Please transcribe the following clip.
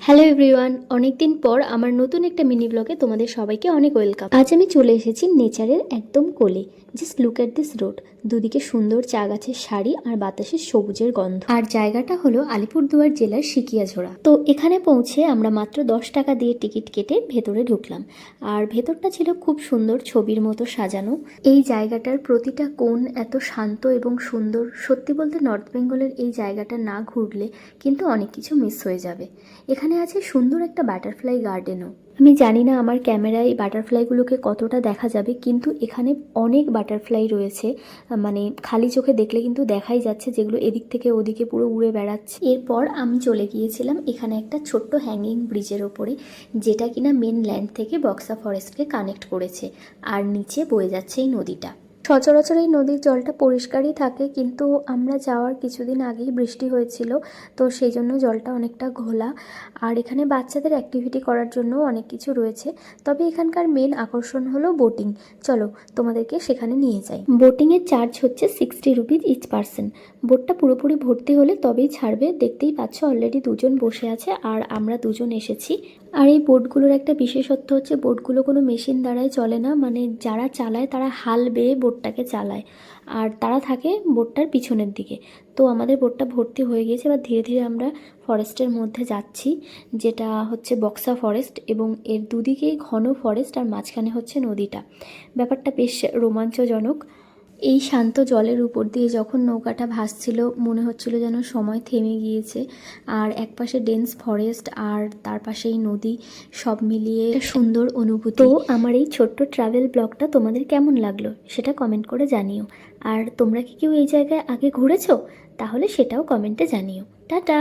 Hello everyone, অনেকদিন পর আমার নতুন একটা মিনি ব্লগে তোমাদের সবাইকে অনেক ওয়েলকাম। আজ আমি চলে এসেছি নেচারের একদম কোলে। Just look at this road. দুদিকে সুন্দর চা গাছের সারি আর বাতাসের সবুজের গন্ধ। আর জায়গাটা হলো আলিপুরদুয়ার জেলার সিকিয়াঝোড়া। তো এখানে পৌঁছে আমরা মাত্র 10 টাকা দিয়ে টিকিট কেটে ভেতরে ঢুকলাম। আর ভেতরটা ছিল খুব সুন্দর, ছবির মতো সাজানো। এই জায়গাটার প্রতিটা কোণ এত শান্ত এবং সুন্দর। সত্যি বলতে নর্থ বেঙ্গলের এই জায়গাটা না ঘুরলে কিন্তু অনেক কিছু মিস হয়ে যাবে। এখানে আছে সুন্দর একটা বাটারফ্লাই গার্ডেনও। আমি জানি না আমার ক্যামেরায় বাটারফ্লাইগুলোকে কতটা দেখা যাবে, কিন্তু এখানে অনেক বাটারফ্লাই রয়েছে। মানে খালি চোখে দেখলে কিন্তু দেখাই যাচ্ছে, যেগুলো এদিক থেকে ওদিকে পুরো উড়ে বেড়াচ্ছে। এরপর আমি চলে গিয়েছিলাম এখানে একটা ছোট্ট হ্যাঙ্গিং ব্রিজের ওপরে, যেটা কিনা মেন ল্যান্ড থেকে বক্সা ফরেস্টকে কানেক্ট করেছে। আর নিচে বয়ে যাচ্ছে এই নদীটা। সচরাচর এই নদীর জলটা পরিষ্কারই থাকে, কিন্তু আমরা যাওয়ার কিছুদিন আগেই বৃষ্টি হয়েছিল, তো সেই জন্য জলটা অনেকটা ঘোলা। আর এখানে বাচ্চাদের অ্যাক্টিভিটি করার জন্য অনেক কিছু রয়েছে, তবে এখানকার মেন আকর্ষণ হলো বোটিং। চলো তোমাদেরকে সেখানে নিয়ে যাই। বোটিংয়ের চার্জ হচ্ছে 60 রুপিজ ইচ পার্সন। বোটটা পুরোপুরি ভর্তি হলে তবেই ছাড়বে। দেখতেই পাচ্ছ অলরেডি দুজন বসে আছে আর আমরা দুজন এসেছি। আর এই বোটগুলোর একটা বিশেষত্ব হচ্ছে বোটগুলো কোনো মেশিন দ্বারাই চলে না, মানে যারা চালায় তারা হাল বেয়ে বোটটাকে চালায়, আর তারা থাকে বোটটার পিছনের দিকে। তো আমাদের বোটটা ভর্তি হয়ে গিয়েছে, এবার ধীরে ধীরে আমরা ফরেস্টের মধ্যে যাচ্ছি, যেটা হচ্ছে বক্সা ফরেস্ট, এবং এর দুদিকেই ঘন ফরেস্ট আর মাঝখানে হচ্ছে নদীটা। ব্যাপারটা বেশ রোমাঞ্চজনক। এই শান্ত জলের উপর দিয়ে যখন নৌকাটা ভাসছিল মনে হচ্ছিল যেন সময় থেমে গিয়েছে। আর একপাশে ডেন্স ফরেস্ট আর তার পাশেই নদী, সব মিলিয়ে সুন্দর অনুভূতি। তো আমার এই ছোট্ট ট্রাভেল ব্লগটা তোমাদের কেমন লাগলো সেটা কমেন্ট করে জানিও। আর তোমরা কি কেউ এই জায়গায় আগে ঘুরেছো? তাহলে সেটাও কমেন্টে জানিও। টাটা।